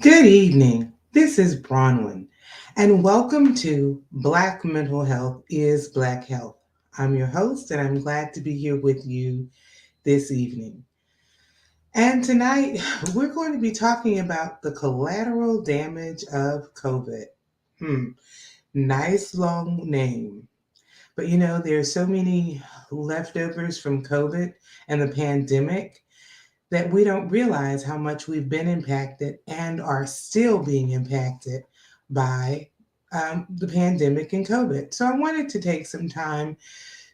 Good evening. This is Bronwyn, and welcome to Black Mental Health is Black Health. I'm your host, and I'm glad to be here with you this evening. And tonight, we're going to be talking about the collateral damage of COVID. Hmm, nice long name. But there are so many leftovers from COVID and the pandemic that we don't realize how much we've been impacted and are still being impacted by the pandemic and COVID. So I wanted to take some time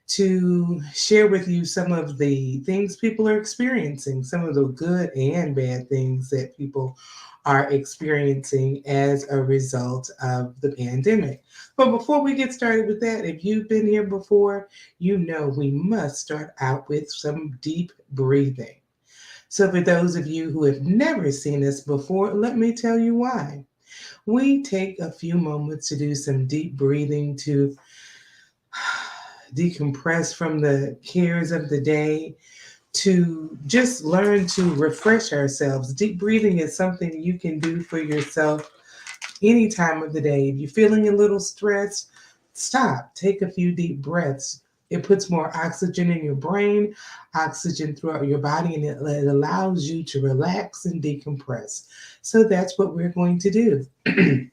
to share with you some of the things people are experiencing, some of the good and bad things that people are experiencing as a result of the pandemic. But before we get started with that, if you've been here before, you know we must start out with some deep breathing. So, for those of you who have never seen us before, let me tell you why. We take a few moments to do some deep breathing to decompress from the cares of the day, to just learn to refresh ourselves. Deep breathing is something you can do for yourself any time of the day. If you're feeling a little stressed, stop, take a few deep breaths. It puts more oxygen in your brain, oxygen throughout your body, and it allows you to relax and decompress. So that's what we're going to do.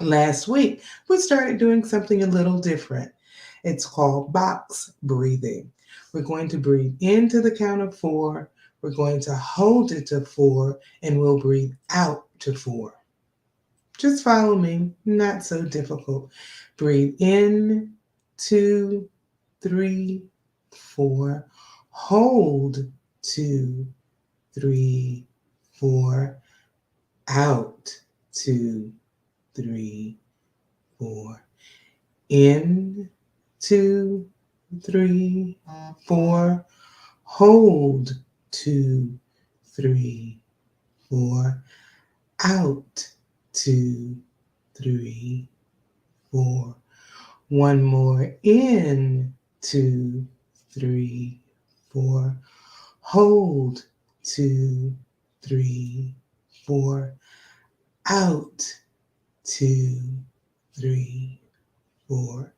Last week, we started doing something a little different. It's called box breathing. We're going to breathe into the count of four, we're going to hold it to four, and we'll breathe out to four. Just follow me, not so difficult. Breathe in, two, three, four. Hold, two, three, four. Out, two, three, four. In, two, three, four. Hold, two, three, four. Out, two, three, four. One more. In, two, three, four. Hold, two, three, four. Out, two, three, four.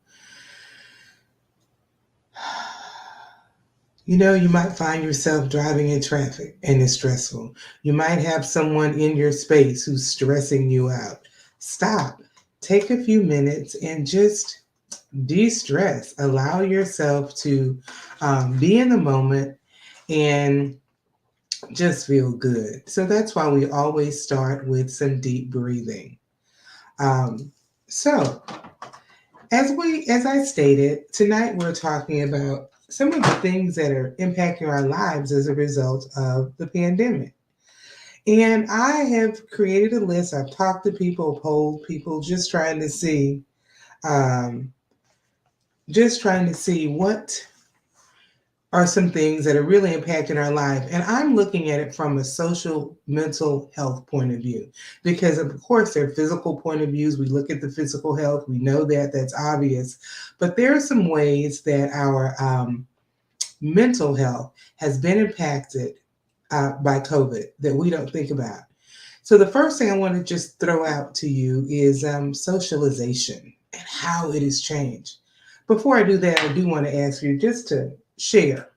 You might find yourself driving in traffic and it's stressful. You might have someone in your space who's stressing you out. Stop. Take a few minutes and just de stress. Allow yourself to be in the moment and just feel good. So that's why we always start with some deep breathing. Um, so, as I stated, tonight we're talking about some of the things that are impacting our lives as a result of the pandemic. And I have created a list. I've talked to people, polled people, um, just trying to see what are some things that are really impacting our life. And I'm looking at it from a social mental health point of view, because of course there are physical point of views. We look at the physical health, we know that that's obvious, but there are some ways that our mental health has been impacted by COVID that we don't think about. So the first thing I want to just throw out to you is socialization and how it has changed. Before I do that, I do want to ask you just to share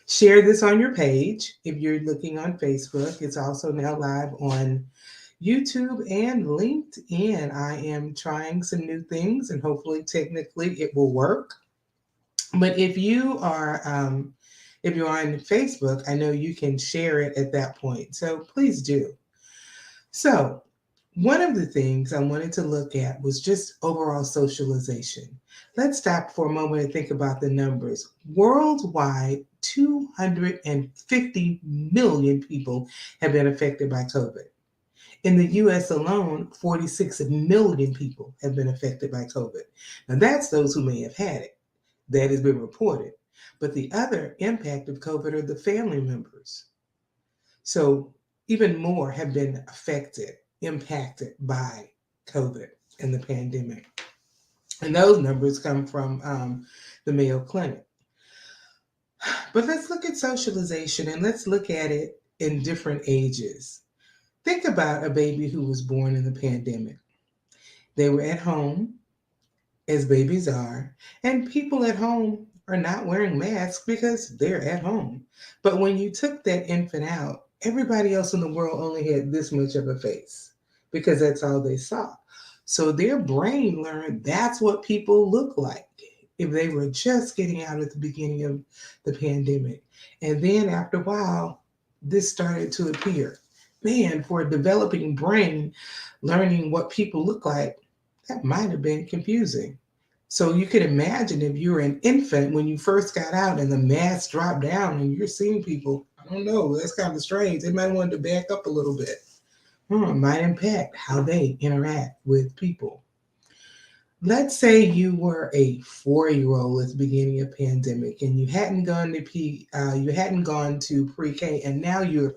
this on your page. If you're looking on Facebook, it's also now live on YouTube and LinkedIn. I am trying some new things and hopefully technically it will work. But if you're on Facebook, I know you can share it at that point. So please do. So one of the things I wanted to look at was just overall socialization. Let's stop for a moment and think about the numbers. Worldwide, 250 million people have been affected by COVID. In the US alone, 46 million people have been affected by COVID. Now, that's those who may have had it. That has been reported. But the other impact of COVID are the family members. So even more have been affected, impacted by COVID and the pandemic. And those numbers come from the Mayo Clinic. But let's look at socialization and let's look at it in different ages. Think about a baby who was born in the pandemic. They were at home, as babies are, and people at home are not wearing masks because they're at home. But when you took that infant out, everybody else in the world only had this much of a face because that's all they saw. So their brain learned that's what people look like if they were just getting out at the beginning of the pandemic. And then after a while, this started to appear. Man, for a developing brain, learning what people look like, that might have been confusing. So you can imagine if you were an infant when you first got out and the mask dropped down and you're seeing people, I don't know, that's kind of strange. They might want to back up a little bit. It might impact how they interact with people. Let's say you were a 4-year-old at the beginning of pandemic and you hadn't gone to pre-K and now you're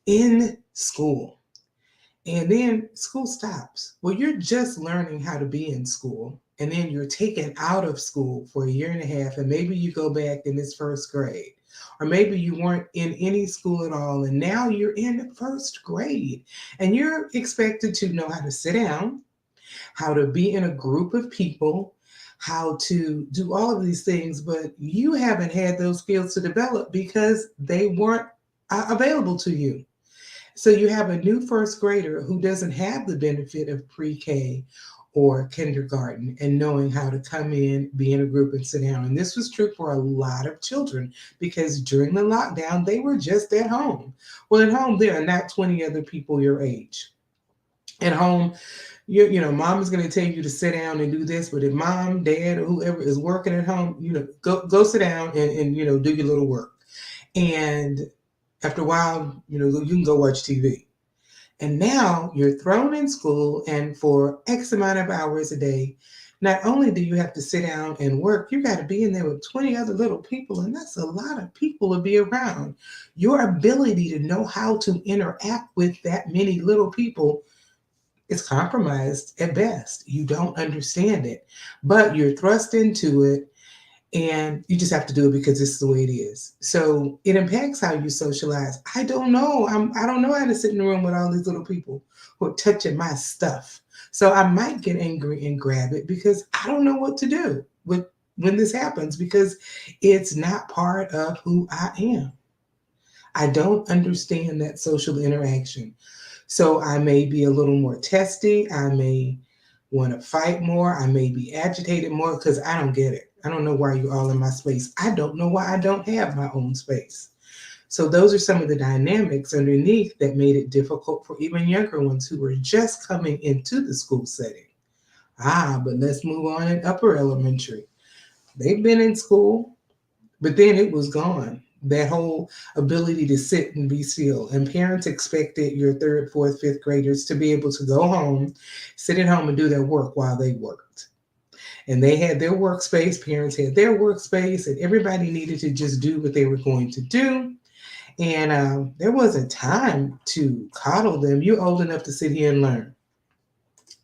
in school. And then school stops. Well, you're just learning how to be in school. And then you're taken out of school for a year and a half. And maybe you go back in this first grade. Or maybe you weren't in any school at all. And now you're in first grade. And you're expected to know how to sit down, how to be in a group of people, how to do all of these things. But you haven't had those skills to develop because they weren't available to you. So you have a new first grader who doesn't have the benefit of pre-K or kindergarten and knowing how to come in, be in a group and sit down. And this was true for a lot of children because during the lockdown, they were just at home. Well, at home, there are not 20 other people your age. At home, mom is going to tell you to sit down and do this, but if mom, dad, or whoever is working at home, go sit down and do your little work. And after a while, you can go watch TV. And now you're thrown in school, and for X amount of hours a day, not only do you have to sit down and work, you got to be in there with 20 other little people, and that's a lot of people to be around. Your ability to know how to interact with that many little people is compromised at best. You don't understand it, but you're thrust into it and you just have to do it because this is the way it is. So it impacts how you socialize. I don't know. I don't know how to sit in the room with all these little people who are touching my stuff. So I might get angry and grab it because I don't know what to do with when this happens because it's not part of who I am. I don't understand that social interaction. So I may be a little more testy. I may want to fight more. I may be agitated more because I don't get it. I don't know why you're all in my space. I don't know why I don't have my own space. So those are some of the dynamics underneath that made it difficult for even younger ones who were just coming into the school setting. But let's move on in upper elementary. They've been in school, but then it was gone. That whole ability to sit and be still. And parents expected your third, fourth, fifth graders to be able to go home, sit at home and do their work while they worked. And they had their workspace, parents had their workspace, and everybody needed to just do what they were going to do. And there wasn't time to coddle them. You're old enough to sit here and learn.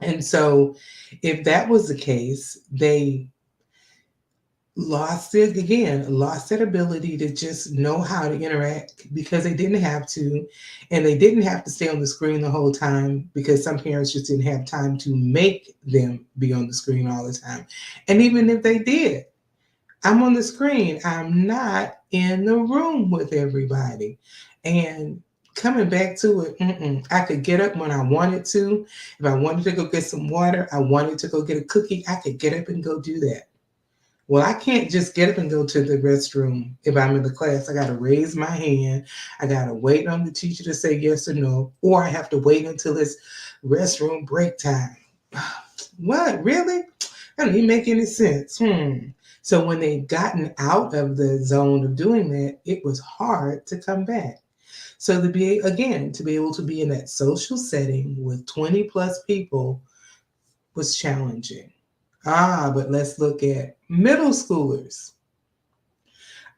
And so, if that was the case, they lost that ability to just know how to interact because they didn't have to, and they didn't have to stay on the screen the whole time because some parents just didn't have time to make them be on the screen all the time. And even if they did, I'm on the screen, I'm not in the room with everybody. And coming back to it, I could get up when I wanted to. If I wanted to go get some water, I wanted to go get a cookie, I could get up and go do that. Well, I can't just get up and go to the restroom if I'm in the class. I got to raise my hand. I got to wait on the teacher to say yes or no, or I have to wait until it's restroom break time. What? Really? That doesn't even make any sense. So when they've gotten out of the zone of doing that, it was hard to come back. So to be able to be in that social setting with 20 plus people was challenging. But let's look at middle schoolers.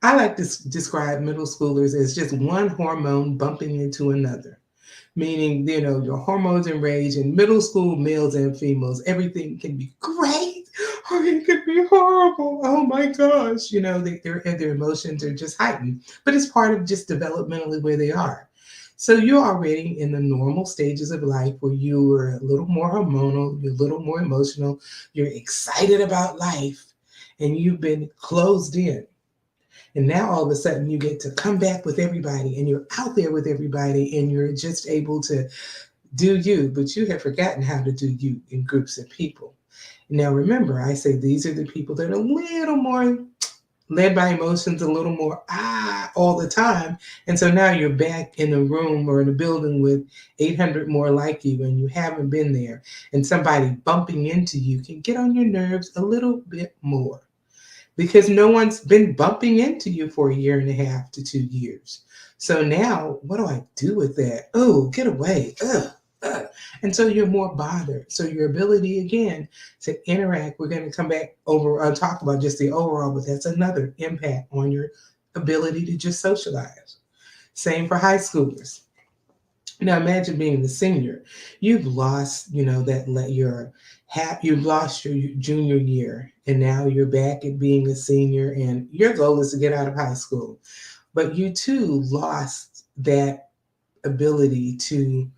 I like to describe middle schoolers as just one hormone bumping into another, meaning, your hormones enrage in middle school, males and females. Everything can be great or it could be horrible. Oh my gosh. Their emotions are just heightened, but it's part of just developmentally where they are. So you're already in the normal stages of life where you are a little more hormonal, you're a little more emotional, you're excited about life, and you've been closed in. And now all of a sudden you get to come back with everybody and you're out there with everybody and you're just able to do you, but you have forgotten how to do you in groups of people. Now remember, I say these are the people that are a little more led by emotions, a little more all the time. And so now you're back in a room or in a building with 800 more like you and you haven't been there. And somebody bumping into you can get on your nerves a little bit more because no one's been bumping into you for a year and a half to 2 years. So now, what do I do with that? Oh, get away. Ugh, ugh. And so you're more bothered. So your ability again to interact, we're going to come back over and talk about just the overall, but that's another impact on your ability to just socialize. Same for high schoolers. Now imagine being the senior. You've lost, you've lost your junior year, and now you're back at being a senior, and your goal is to get out of high school. But you too lost that ability to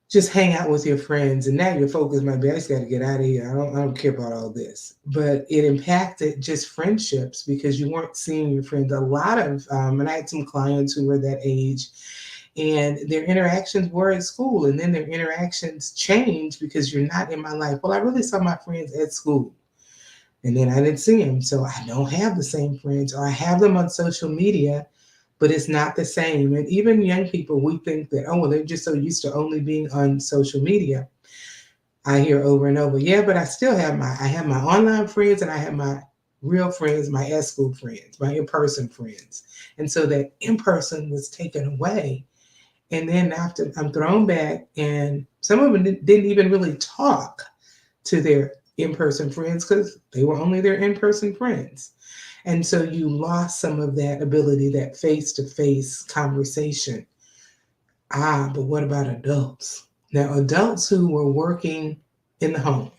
just hang out with your friends, and now you're focused. My I just got to get out of here. I don't care about all this. But it impacted just friendships because you weren't seeing your friends. A lot of, and I had some clients who were that age and their interactions were at school and then their interactions changed because you're not in my life. Well, I really saw my friends at school and then I didn't see them, so I don't have the same friends, or I have them on social media, but it's not the same. And even young people, we think that, oh well, they're just so used to only being on social media. I hear over and over, yeah, but I have my online friends and I have my real friends, my S school friends, my in-person friends. And so that in-person was taken away, and then after I'm thrown back, and some of them didn't even really talk to their in person friends because they were only their in person friends. And so you lost some of that ability, that face to face conversation. But what about adults? Now, adults who were working in the home,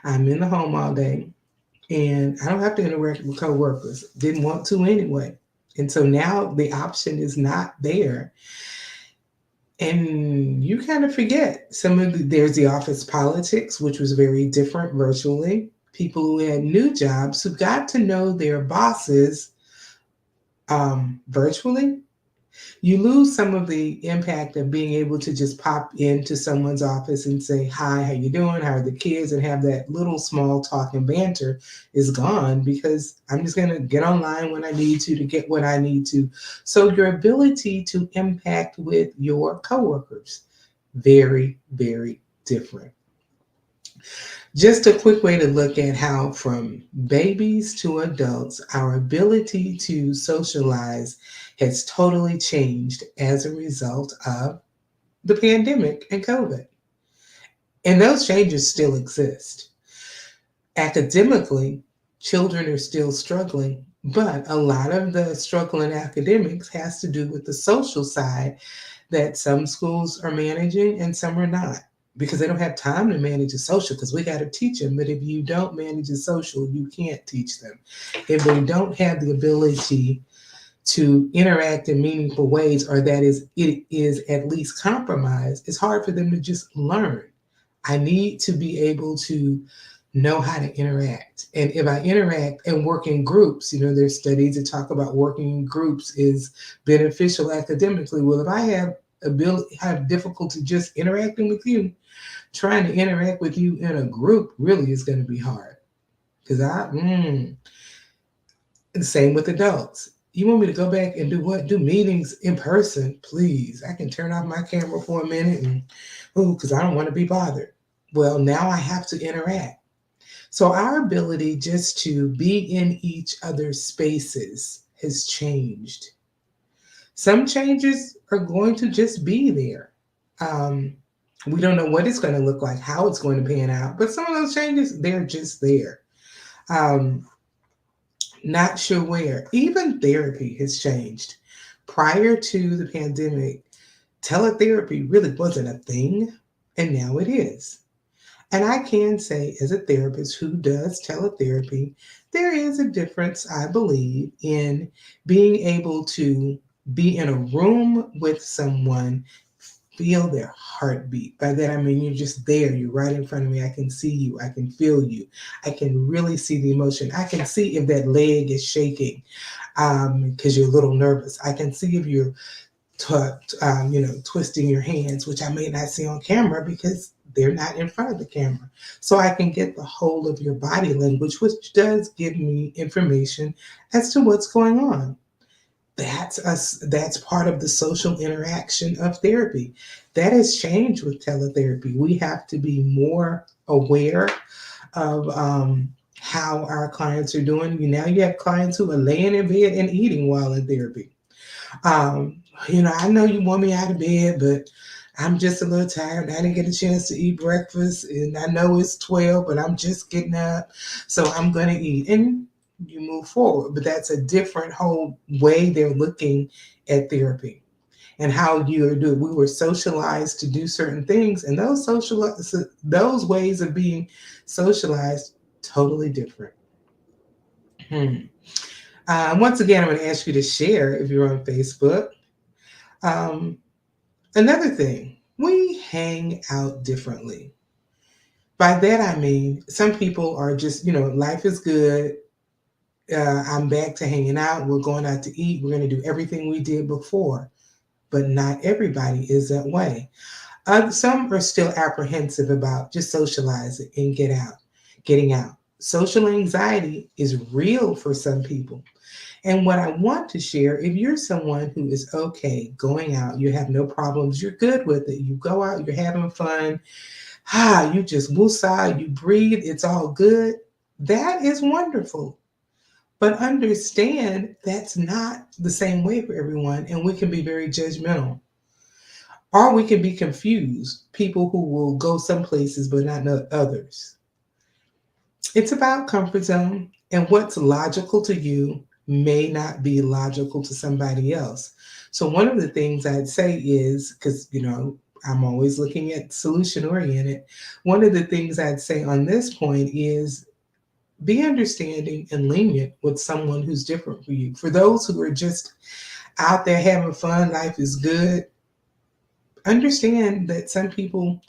I'm in the home all day and I don't have to interact with coworkers. Didn't want to anyway. And so now the option is not there, and you kind of forget there's the office politics, which was very different virtually. People who had new jobs who got to know their bosses virtually. You lose some of the impact of being able to just pop into someone's office and say hi, how you doing, how are the kids, and have that little small talk and banter is gone because I'm just going to get online when I need to get what I need to. So your ability to impact with your coworkers, very, very different. Just a quick way to look at how, from babies to adults, our ability to socialize has totally changed as a result of the pandemic and COVID. And those changes still exist. Academically, children are still struggling, but a lot of the struggle in academics has to do with the social side that some schools are managing and some are not, because they don't have time to manage a social, because we got to teach them. But if you don't manage a social, you can't teach them. If they don't have the ability to interact in meaningful ways, or that is it is at least compromised, it's hard for them to just learn. I need to be able to know how to interact. And if I interact and work in groups, there's studies that talk about working in groups is beneficial academically. Well, if I have difficulty just interacting with you, trying to interact with you in a group really is going to be hard. Because the same with adults. You want me to go back and do what? Do meetings in person? Please. I can turn off my camera for a minute and, because I don't want to be bothered. Well, now I have to interact. So our ability just to be in each other's spaces has changed. Some changes are going to just be there. Um, we don't know what it's going to look like, how it's going to pan out, but some of those changes, they're just there. Um, Not sure where. Even therapy has changed. Prior to the pandemic, teletherapy really wasn't a thing, and now it is. And I can say, as a therapist who does teletherapy, there is a difference, I believe, in being able to Be in a room with someone, feel their heartbeat. By that I mean you're just there, you're right in front of me. I can see you, I can feel you, I can really see the emotion. I can see if that leg is shaking because you're a little nervous. I can see if you're twisting your hands, which I may not see on camera because they're not in front of the camera. So I can get the whole of your body language, which does give me information as to what's going on. That's us. That's part of the social interaction of therapy. That has changed with teletherapy. We have to be more aware of how our clients are doing. Now you have clients who are laying in bed and eating while in therapy. I know you want me out of bed, but I'm just a little tired. I didn't get a chance to eat breakfast, and I know it's 12, but I'm just getting up, so I'm going to eat. And you move forward. But that's a different whole way they're looking at therapy and how you are doing. We were socialized to do certain things, and those ways of being socialized totally different. Hmm. Once again, I'm going to ask you to share if you're on Facebook. Um, Another thing, we hang out differently. By that I mean, some people are just, life is good. I'm back to hanging out. We're going out to eat. We're going to do everything we did before. But not everybody is that way. Some are still apprehensive about just socializing and getting out. Social anxiety is real for some people. And what I want to share, if you're someone who is okay going out, you have no problems, you're good with it, you go out, you're having fun, you just woosah, you breathe, it's all good, that is wonderful. But understand that's not the same way for everyone, and we can be very judgmental. Or we can be confused, people who will go some places but not others. It's about comfort zone, and what's logical to you may not be logical to somebody else. So one of the things I'd say is, because I'm always looking at solution oriented, one of the things I'd say on this point is be understanding and lenient with someone who's different for you. For those who are just out there having fun, life is good, understand that some people,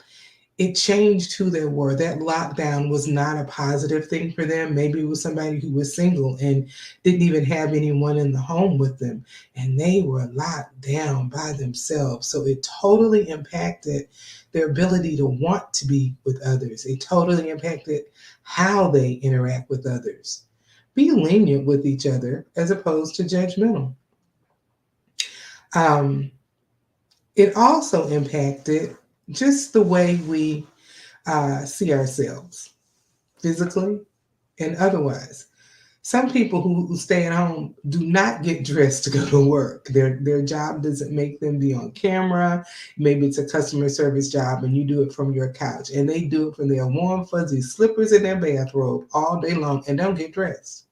it changed who they were. That lockdown was not a positive thing for them. Maybe it was somebody who was single and didn't even have anyone in the home with them, and they were locked down by themselves. So it totally impacted their ability to want to be with others. It totally impacted how they interact with others. Be lenient with each other as opposed to judgmental. Um, it also impacted just the way we see ourselves physically and otherwise. Some people who stay at home do not get dressed to go to work. Their job doesn't make them be on camera. Maybe it's a customer service job and you do it from your couch. And they do it from their warm, fuzzy slippers and their bathrobe all day long and don't get dressed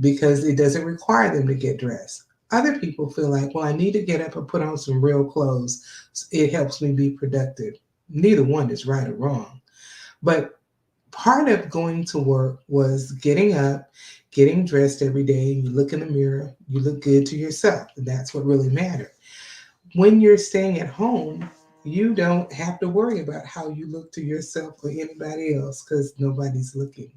because it doesn't require them to get dressed. Other people feel like, well, I need to get up and put on some real clothes. It helps me be productive. Neither one is right or wrong. But part of going to work was getting up, getting dressed every day. You look in the mirror, you look good to yourself. And that's what really mattered. When you're staying at home, you don't have to worry about how you look to yourself or anybody else because nobody's looking.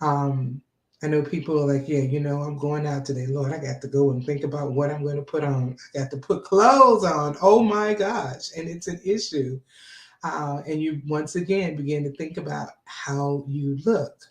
Um, I know people are like, yeah, I'm going out today. Lord, I got to go and think about what I'm going to put on. I got to put clothes on. Oh my gosh. And it's an issue. And you once again begin to think about how you look.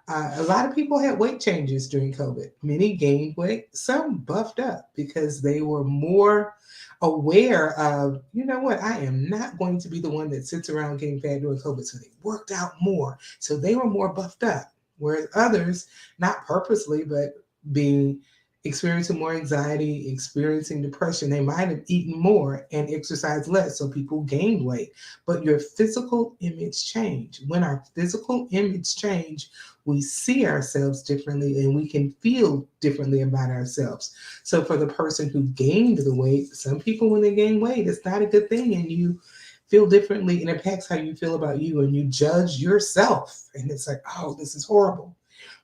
A lot of people had weight changes during COVID. Many gained weight, some buffed up because they were more aware of, I am not going to be the one that sits around getting fat during COVID. So they worked out more. So they were more buffed up. Whereas others, not purposely, but being experiencing more anxiety, experiencing depression, they might have eaten more and exercised less. So people gained weight. But your physical image changed. When our physical image change, we see ourselves differently and we can feel differently about ourselves. So for the person who gained the weight, some people when they gain weight, it's not a good thing and you feel differently and impacts how you feel about you and you judge yourself. And it's like, oh, this is horrible.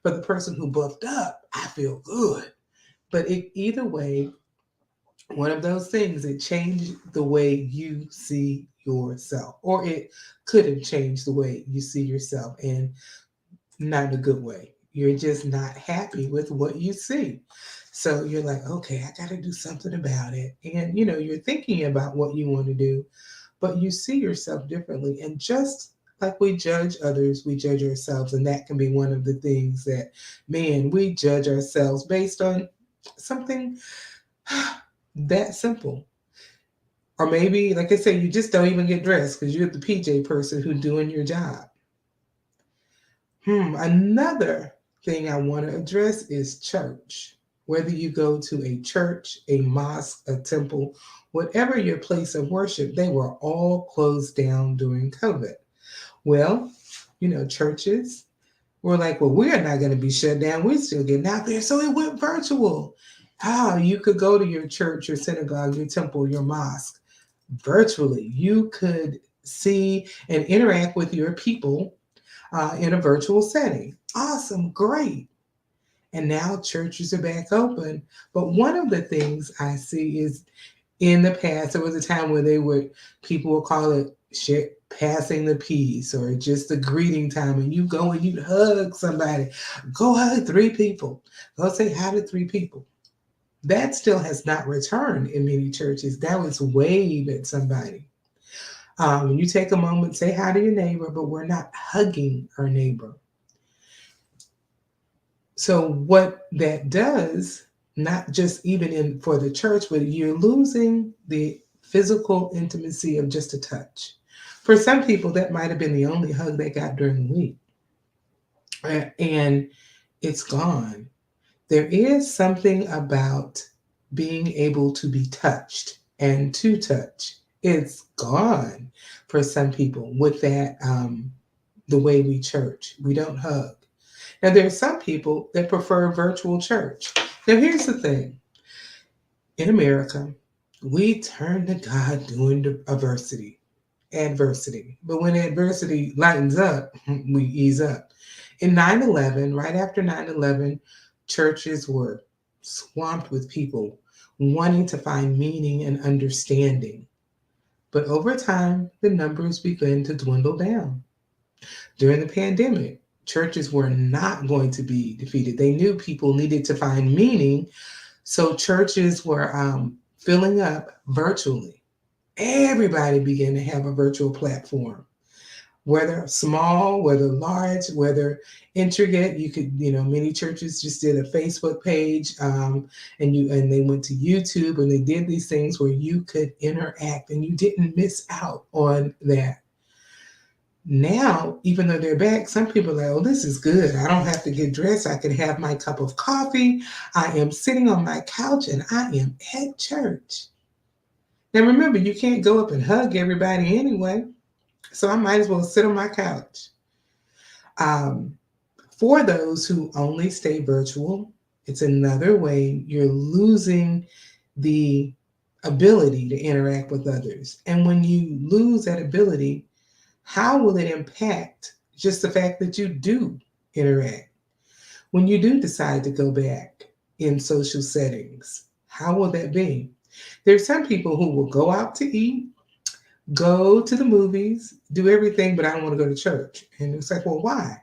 For the person who buffed up, I feel good. But either way, One of those things that changed the way you see yourself, or it could have changed the way you see yourself, and not in a good way. You're just not happy with what you see. So you're like, okay, I got to do something about it. And, you're thinking about what you want to do, but you see yourself differently. And just like we judge others, we judge ourselves. And that can be one of the things that, man, we judge ourselves based on something that simple. Or maybe, like I said, you just don't even get dressed because you're the PJ person who's doing your job. Another thing I want to address is church. Whether you go to a church, a mosque, a temple, whatever your place of worship, they were all closed down during COVID. Well, churches were like, well, we're not going to be shut down. We're still getting out there. So it went virtual. You could go to your church, your synagogue, your temple, your mosque virtually. You could see and interact with your people in a virtual setting. Awesome, great. And now churches are back open. But one of the things I see is in the past, there was a time where people would call it passing the peace or just the greeting time. And you go and you hug somebody. Go hug three people. Go say hi to three people. That still has not returned in many churches. Now it's wave at somebody. You take a moment, say hi to your neighbor, but we're not hugging our neighbor. So what that does, not just even in for the church, but you're losing the physical intimacy of just a touch. For some people, that might have been the only hug they got during the week, and it's gone. There is something about being able to be touched and to touch. It's gone for some people with that, the way we church. We don't hug. Now, there are some people that prefer virtual church. Now, here's the thing. In America, we turn to God during adversity. But when adversity lightens up, we ease up. In 9/11, right after 9/11, churches were swamped with people wanting to find meaning and understanding. But over time, the numbers began to dwindle down. During the pandemic, churches were not going to be defeated. They knew people needed to find meaning, so churches were filling up virtually. Everybody began to have a virtual platform, whether small, whether large, whether intricate. You could, many churches just did a Facebook page, and they went to YouTube and they did these things where you could interact and you didn't miss out on that. Now, even though they're back, some people are like, oh, this is good. I don't have to get dressed. I can have my cup of coffee. I am sitting on my couch and I am at church. Now, remember, you can't go up and hug everybody anyway. So I might as well sit on my couch. Um, for those who only stay virtual, it's another way you're losing the ability to interact with others. And when you lose that ability, how will it impact just the fact that you do interact? When you do decide to go back in social settings, how will that be? There's some people who will go out to eat, go to the movies, do everything, but I don't want to go to church. And it's like, well, why?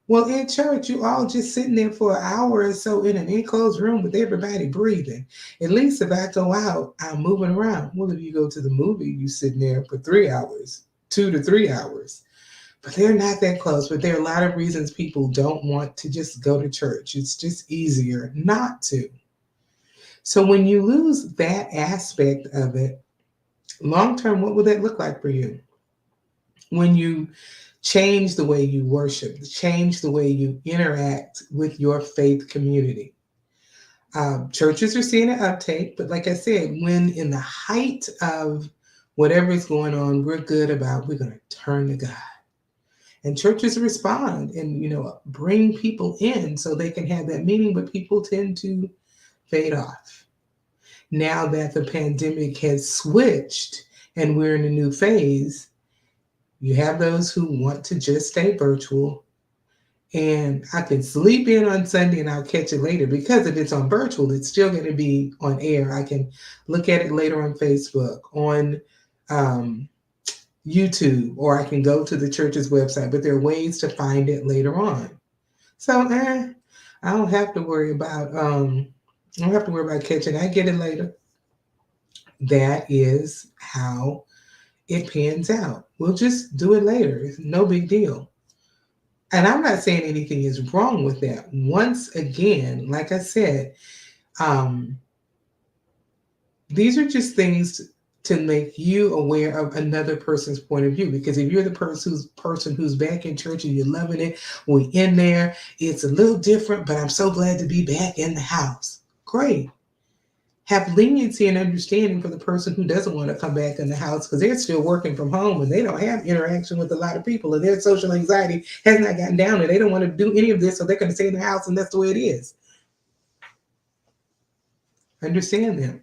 Well, in church, you all just sitting there for an hour or so in an enclosed room with everybody breathing. At least if I go out, I'm moving around. Well, if you go to the movie, you sitting there for 3 hours, 2 to 3 hours. But they're not that close. But there are a lot of reasons people don't want to just go to church. It's just easier not to. So when you lose that aspect of it, long term, what will that look like for you? When you change the way you worship, change the way you interact with your faith community. Churches are seeing an uptake, but like I said, when in the height of whatever is going on, we're going to turn to God. And churches respond and, bring people in so they can have that meeting, but people tend to fade off. Now that the pandemic has switched and we're in a new phase, you have those who want to just stay virtual, And I can sleep in on Sunday and I'll catch it later because if it's on virtual, it's still going to be on air. I can look at it later on Facebook, on um, YouTube, or I can go to the church's website, but there are ways to find it later on. So I don't have to worry about I don't have to worry about catching. I get it later. That is how it pans out. We'll just do it later. It's no big deal. And I'm not saying anything is wrong with that. Once again, like I said, um, these are just things to make you aware of another person's point of view. Because if you're the person who's back in church and you're loving it, we in there. It's a little different, but I'm so glad to be back in the house. Great. Have leniency and understanding for the person who doesn't want to come back in the house because they're still working from home and they don't have interaction with a lot of people and their social anxiety has not gotten down and they don't want to do any of this, so they're going to stay in the house and that's the way it is. Understand them.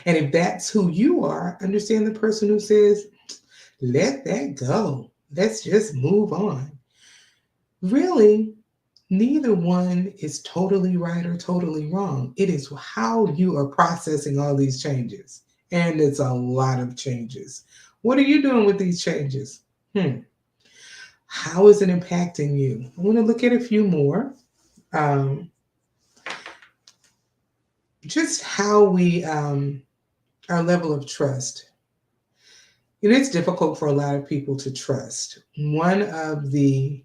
And if that's who you are, understand the person who says, let that go. Let's just move on. Really, neither one is totally right or totally wrong. It is how you are processing all these changes. And it's a lot of changes. What are you doing with these changes? How is it impacting you? I want to look at a few more. Um, just how our level of trust. It is difficult for a lot of people to trust. One of the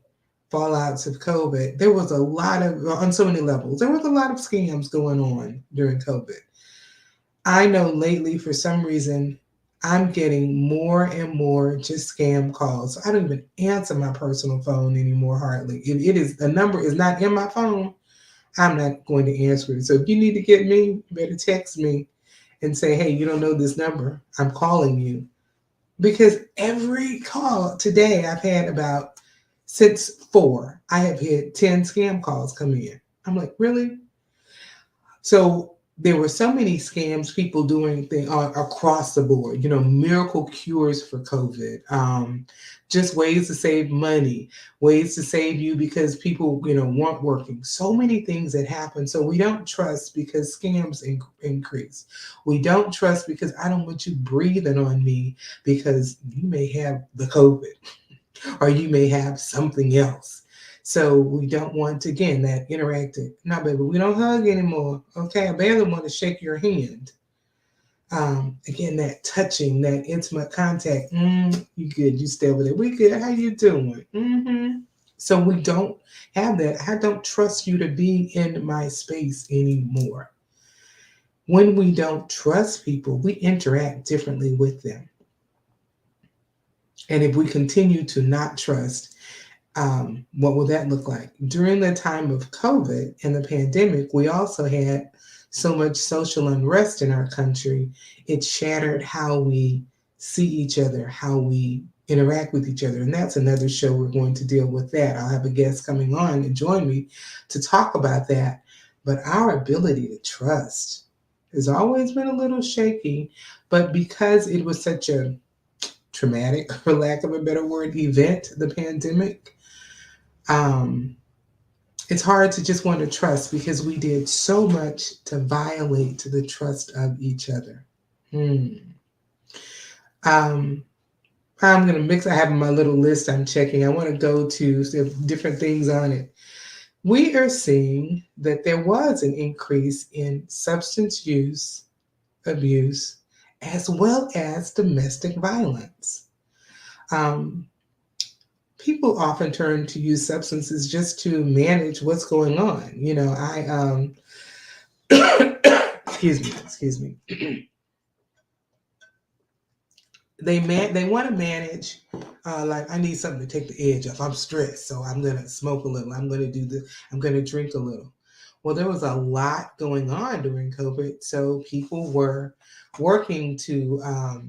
fallouts of COVID, there was a lot of, on so many levels, there was a lot of scams going on during COVID. I know lately, for some reason, I'm getting more and more just scam calls. I don't even answer my personal phone anymore, hardly. If it is, the number is not in my phone, I'm not going to answer it. So if you need to get me, you better text me and say, hey, you don't know this number. I'm calling you. Because every call today I've had about since 4, I have had 10 scam calls come in. I'm like, really? So there were so many scams, people doing things across the board, miracle cures for COVID, just ways to save money, ways to save you because people, weren't working. So many things that happen. So we don't trust because scams increase. We don't trust because I don't want you breathing on me because you may have the COVID or you may have something else. So we don't want, again, that interactive. No, baby, we don't hug anymore. Okay, I barely want to shake your hand. Again, that touching, that intimate contact. You good? You stay over there. We good? How you doing? So we don't have that. I don't trust you to be in my space anymore. When we don't trust people, we interact differently with them. And if we continue to not trust, what will that look like? During the time of COVID and the pandemic, we also had so much social unrest in our country. It shattered how we see each other, how we interact with each other. And that's another show we're going to deal with that. I'll have a guest coming on and join me to talk about that. But our ability to trust has always been a little shaky. But because it was such a traumatic, for lack of a better word, event, the pandemic, um, it's hard to just want to trust because we did so much to violate the trust of each other. Hmm. Um, I'm going to mix. I have my little list I'm checking. I want to go to different things on it. We are seeing that there was an increase in substance use, abuse, as well as domestic violence. Um, People often turn to use substances just to manage what's going on. Excuse me. They want to manage. Like I need something to take the edge off. I'm stressed, so I'm gonna smoke a little. I'm gonna do this. I'm gonna drink a little. Well, there was a lot going on during COVID, so people were working to.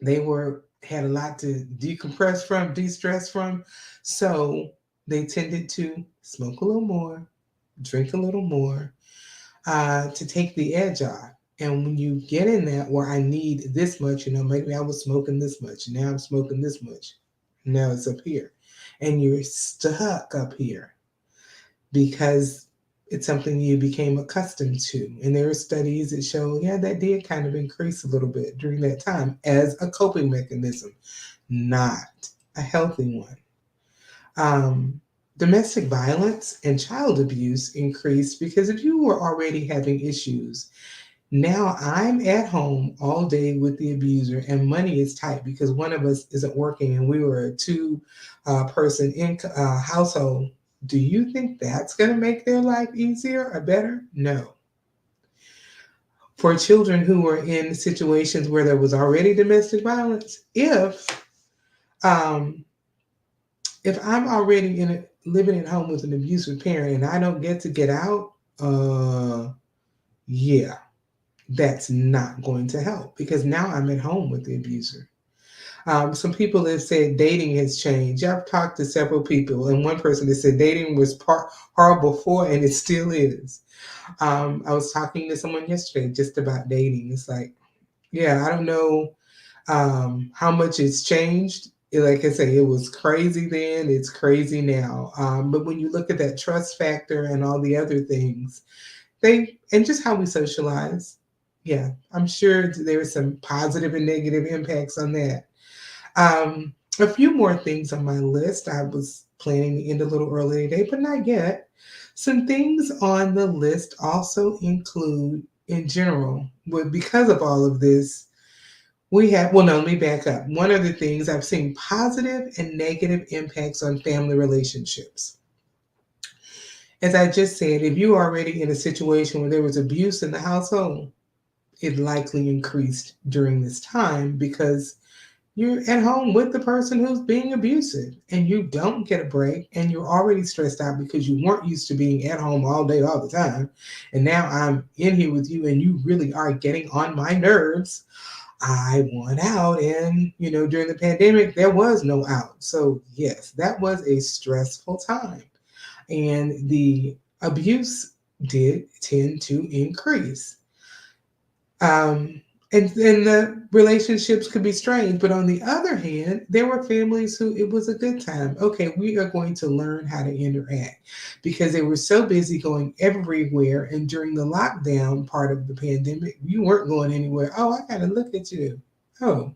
They were had a lot to decompress from, de-stress from, so they tended to smoke a little more, drink a little more, to take the edge off. And when you get in that where I need this much, maybe I was smoking this much, now I'm smoking this much, now it's up here. and you're stuck up here because it's something you became accustomed to. And there are studies that show, yeah, that did kind of increase a little bit during that time as a coping mechanism, not a healthy one. Um, Domestic violence and child abuse increased because if you were already having issues, now I'm at home all day with the abuser, and money is tight because one of us isn't working and we were a two person household. Do you think that's going to make their life easier or better? No. For children who were in situations where there was already domestic violence, um, if I'm already living at home with an abusive parent and I don't get to get out, yeah, that's not going to help because now I'm at home with the abuser. Some people have said dating has changed. I've talked to several people, and one person has said dating was horrible before, and it still is. I was talking to someone yesterday just about dating. It's like, yeah, I don't know how much it's changed. Like I say, it was crazy then, it's crazy now. But when you look at that trust factor and all the other things, and just how we socialize, yeah, I'm sure there are some positive and negative impacts on that. A few more things on my list. I was planning to end a little early today, but not yet. Some things on the list also include, in general, because of all of this, well, no, let me back up. One of the things I've seen positive and negative impacts on family relationships. As I just said, if you're already in a situation where there was abuse in the household, it likely increased during this time because you're at home with the person who's being abusive and you don't get a break and you're already stressed out because you weren't used to being at home all day, all the time. And now I'm in here with you and you really are getting on my nerves. I want out. And, during the pandemic, there was no out. So, yes, that was a stressful time. And the abuse did tend to increase. Um, and the relationships could be strained. But on the other hand, there were families who it was a good time. Okay, we are going to learn how to interact because they were so busy going everywhere. And during the lockdown part of the pandemic, you weren't going anywhere. Oh, I got to look at you. Oh,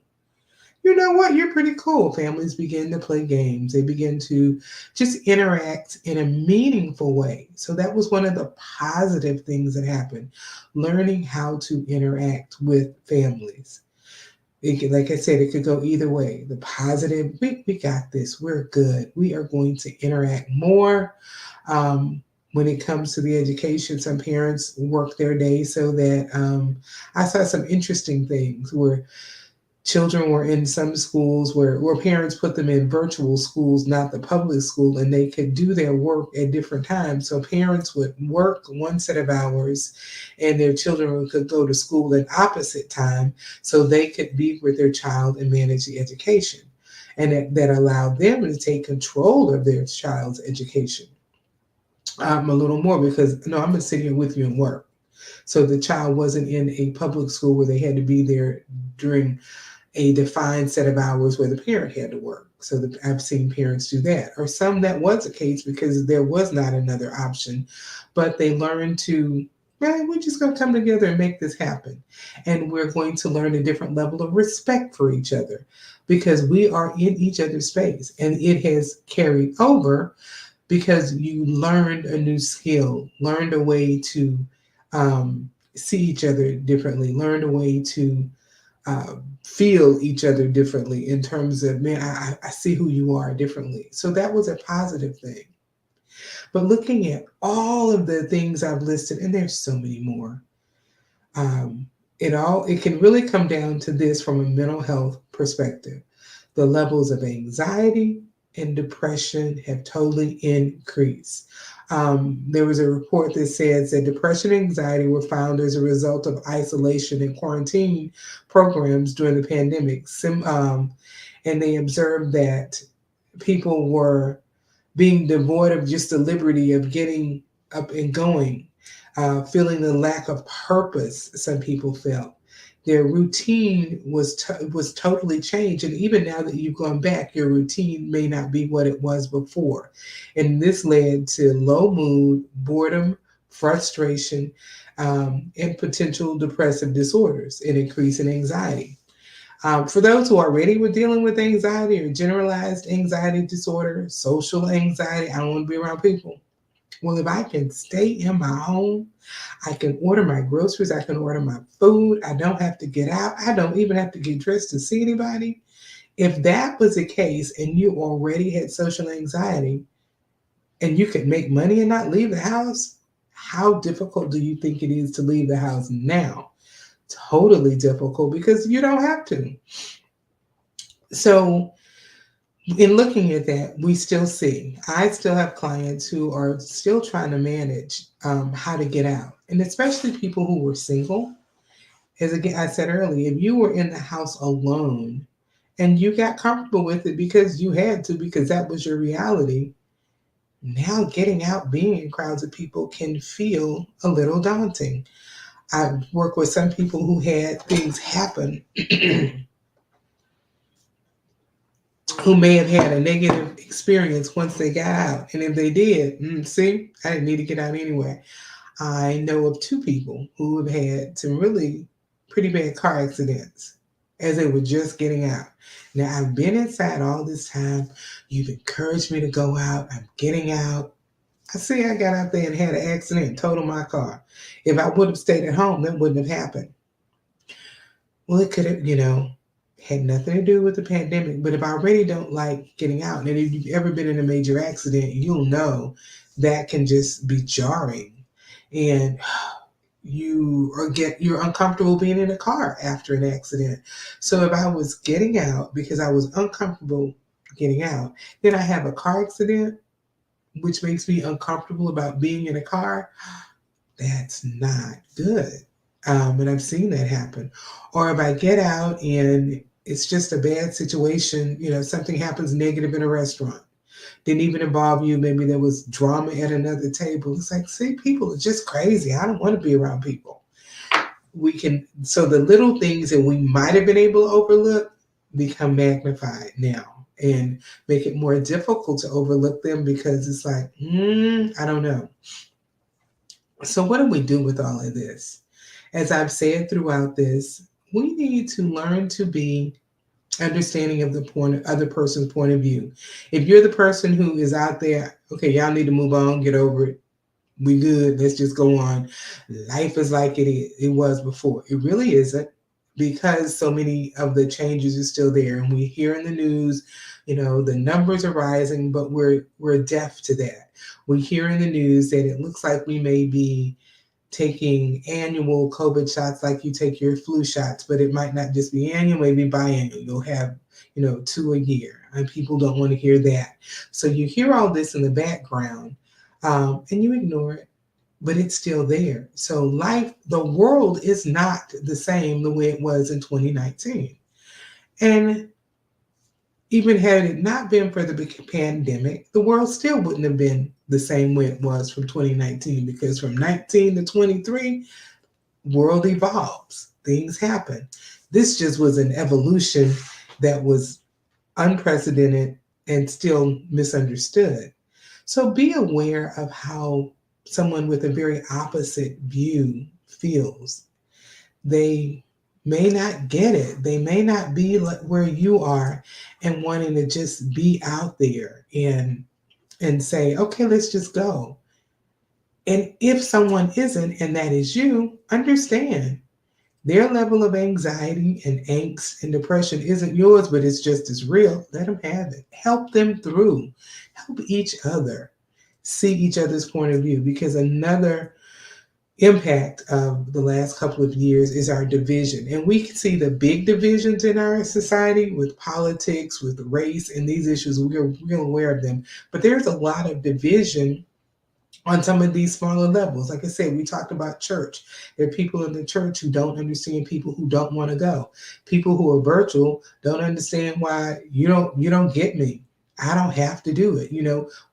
you know what? You're pretty cool. Families begin to play games. They begin to just interact in a meaningful way. So that was one of the positive things that happened, learning how to interact with families. Like I said, it could go either way. The positive, we got this. We're good. We are going to interact more. When it comes to the education, some parents work their day so that I saw some interesting things where children were in some schools where parents put them in virtual schools, not the public school, and they could do their work at different times. So parents would work one set of hours and their children could go to school at opposite time so they could be with their child and manage the education. And that allowed them to take control of their child's education a little more because, no, I'm going to sit here with you and work. So the child wasn't in a public school where they had to be there during a defined set of hours where the parent had to work. So I've seen parents do that. Or some that was the case because there was not another option, but they learned to, well, we're just going to come together and make this happen. And we're going to learn a different level of respect for each other because we are in each other's space. And it has carried over because you learned a new skill, learned a way to see each other differently, learned a way to feel each other differently in terms of, man, I see who you are differently. So that was a positive thing. But looking at all of the things I've listed, and there's so many more, um, it can really come down to this from a mental health perspective. The levels of anxiety and depression have totally increased. There was a report that says that depression and anxiety were found as a result of isolation and quarantine programs during the pandemic. And they observed that people were being devoid of just the liberty of getting up and going, feeling the lack of purpose some people felt. Their routine was totally changed, and even now that you've gone back, your routine may not be what it was before, and this led to low mood, boredom, frustration, and potential depressive disorders, and increase in anxiety. For those who already were dealing with anxiety or generalized anxiety disorder, social anxiety, I don't want to be around people. Well, if I can stay in my home, I can order my groceries, I can order my food, I don't have to get out, I don't even have to get dressed to see anybody. If that was the case and you already had social anxiety and you could make money and not leave the house, how difficult do you think it is to leave the house now? Totally difficult because you don't have to. So, in looking at that, we still see, I still have clients who are still trying to manage how to get out, and especially people who were single. As again, I said earlier, if you were in the house alone and you got comfortable with it because you had to, because that was your reality, now getting out, being in crowds of people can feel a little daunting. I work with some people who had things happen who may have had a negative experience once they got out. And if they did, see, I didn't need to get out anyway. I know of two people who have had some really pretty bad car accidents as they were just getting out. Now, I've been inside all this time. You've encouraged me to go out. I'm getting out. I see I got out there and had an accident and totaled my car. If I would have stayed at home, that wouldn't have happened. Well, it could have, had nothing to do with the pandemic. But if I already don't like getting out, and if you've ever been in a major accident, you'll know that can just be jarring. And you're uncomfortable being in a car after an accident. So if I was getting out because I was uncomfortable getting out, then I have a car accident, which makes me uncomfortable about being in a car. That's not good. And I've seen that happen. Or if I get out and it's just a bad situation, something happens negative in a restaurant, didn't even involve you. Maybe there was drama at another table. It's like, see, people are just crazy. I don't want to be around people. So the little things that we might have been able to overlook become magnified now and make it more difficult to overlook them because it's like, I don't know. So what do we do with all of this? As I've said throughout this, we need to learn to be understanding of the other person's point of view. If you're the person who is out there, okay, y'all need to move on, get over it. We good. Let's just go on. Life is like it was before. It really isn't, because so many of the changes are still there, and we hear in the news, the numbers are rising, but we're deaf to that. We hear in the news that it looks like we may be taking annual COVID shots like you take your flu shots, but it might not just be annual, maybe biannual. You'll have, two a year, and people don't want to hear that. So you hear all this in the background, and you ignore it, but it's still there. So the world is not the same the way it was in 2019. And even had it not been for the big pandemic, the world still wouldn't have been the same way it was from 2019, because from 19 to 23, world evolves, things happen. This just was an evolution that was unprecedented and still misunderstood. So be aware of how someone with a very opposite view feels. They may not get it. They may not be where you are and wanting to just be out there and say, okay, let's just go. And if someone isn't, and that is you, understand their level of anxiety and angst and depression isn't yours, but it's just as real. Let them have it. Help them through. Help each other see each other's point of view, because another impact of the last couple of years is our division. And we can see the big divisions in our society with politics, with race, and these issues. We're real aware of them. But there's a lot of division on some of these smaller levels. Like I said, we talked about church. There are people in the church who don't understand people who don't want to go. People who are virtual don't understand why you don't get me. I don't have to do it.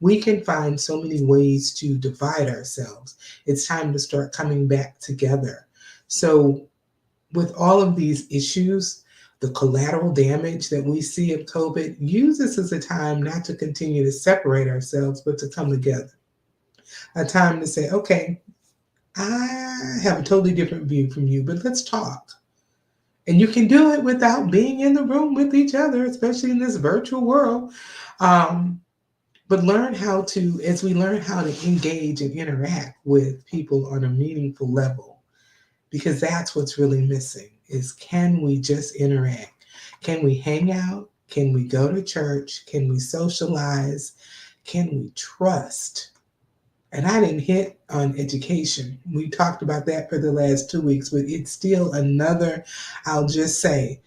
We can find so many ways to divide ourselves. It's time to start coming back together. So with all of these issues, the collateral damage that we see of COVID, use this as a time not to continue to separate ourselves, but to come together. A time to say, okay, I have a totally different view from you, but let's talk. And you can do it without being in the room with each other, especially in this virtual world. Um, but learn how to, as we learn how to engage and interact with people on a meaningful level, because that's what's really missing is can we just interact? Can we hang out? Can we go to church? Can we socialize? Can we trust? And I didn't hit on education. We talked about that for the last 2 weeks, but it's still another, I'll just say,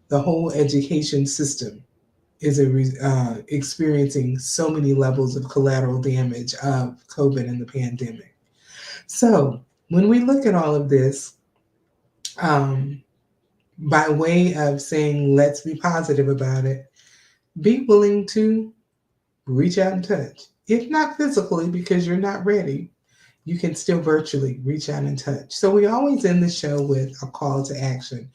the whole education system is experiencing so many levels of collateral damage of COVID and the pandemic. So when we look at all of this, um, by way of saying, let's be positive about it, be willing to reach out and touch. If not physically, because you're not ready, you can still virtually reach out and touch. So we always end the show with a call to action.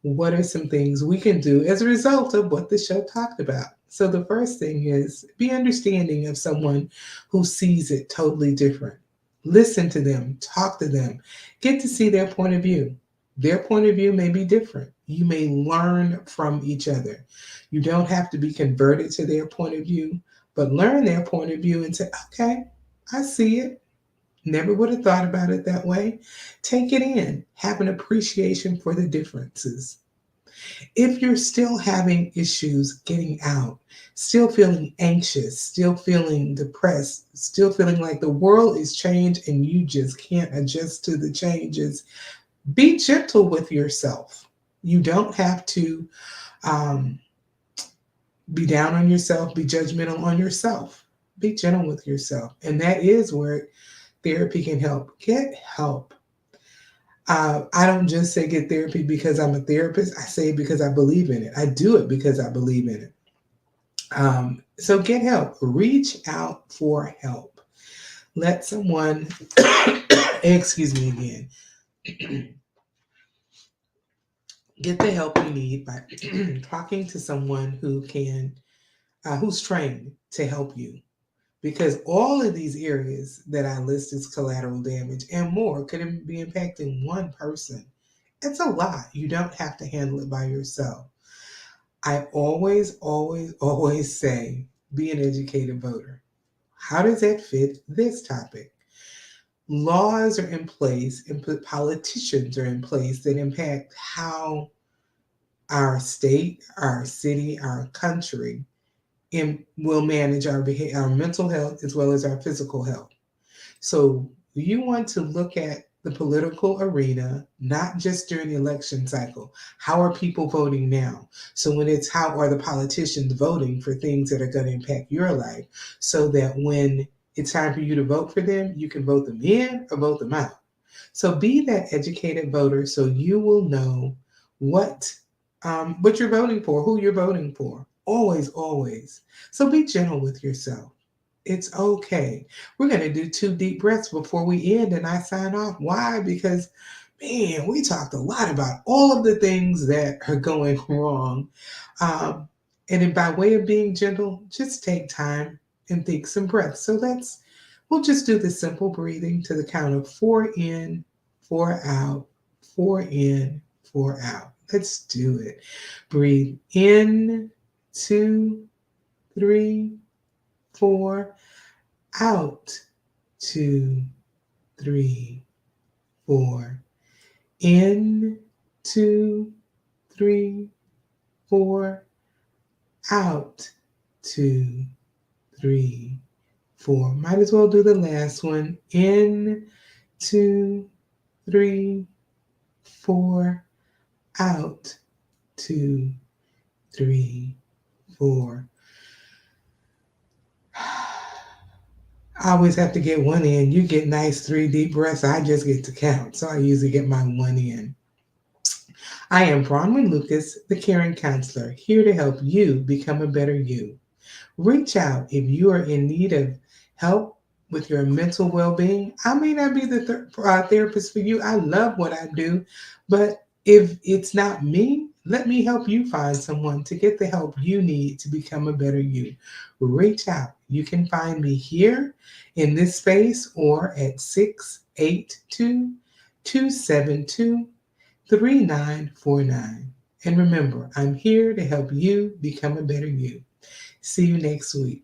What are some things we can do as a result of what the show talked about? So the first thing is be understanding of someone who sees it totally different. Listen to them, talk to them, get to see their point of view. Their point of view may be different. You may learn from each other. You don't have to be converted to their point of view, but learn their point of view and say, okay, I see it. Never would have thought about it that way. Take it in. Have an appreciation for the differences. If you're still having issues getting out, still feeling anxious, still feeling depressed, still feeling like the world is changed and you just can't adjust to the changes, be gentle with yourself. You don't have to um, be down on yourself, be judgmental on yourself. Be gentle with yourself. And that is where therapy can help. Get help. I don't just say get therapy because I'm a therapist. I say it because I believe in it. I do it because I believe in it. So get help. Reach out for help. Let someone, excuse me again, get the help you need by talking to someone who's trained to help you. Because all of these areas that I list as collateral damage and more could be impacting one person. It's a lot. You don't have to handle it by yourself. I always, always, always say be an educated voter. How does that fit this topic? Laws are in place and politicians are in place that impact how our state, our city, our country will manage our mental health as well as our physical health. So you want to look at the political arena, not just during the election cycle. How are people voting now? So when it's how are the politicians voting for things that are going to impact your life, so that when it's time for you to vote for them, you can vote them in or vote them out. So be that educated voter so you will know what what you're voting for, who you're voting for. Always, always. So be gentle with yourself. It's okay. We're going to do 2 deep breaths before we end and I sign off. Why? Because, man, we talked a lot about all of the things that are going wrong. Um, and then by way of being gentle, just take time and take some breaths. So we'll just do the simple breathing to the count of 4 in, 4 out, 4 in, 4 out. Let's do it. Breathe in, 2, 3, 4. Out, 2, 3, 4. In, 2, 3, 4. Out, 2, 3, 4. Might as well do the last one. In, 2, 3, 4. Out, 2, 3, 4. I always have to get one in. You get nice 3 deep breaths. I just get to count. So I usually get my one in. I am Bronwyn Lucas, the Caring Counselor, here to help you become a better you. Reach out if you are in need of help with your mental well being. I may not be the therapist for you. I love what I do, but If it's not me, let me help you find someone to get the help you need to become a better you. Reach out. You can find me here in this space or at 682 272 3949. And remember, I'm here to help you become a better you. See you next week.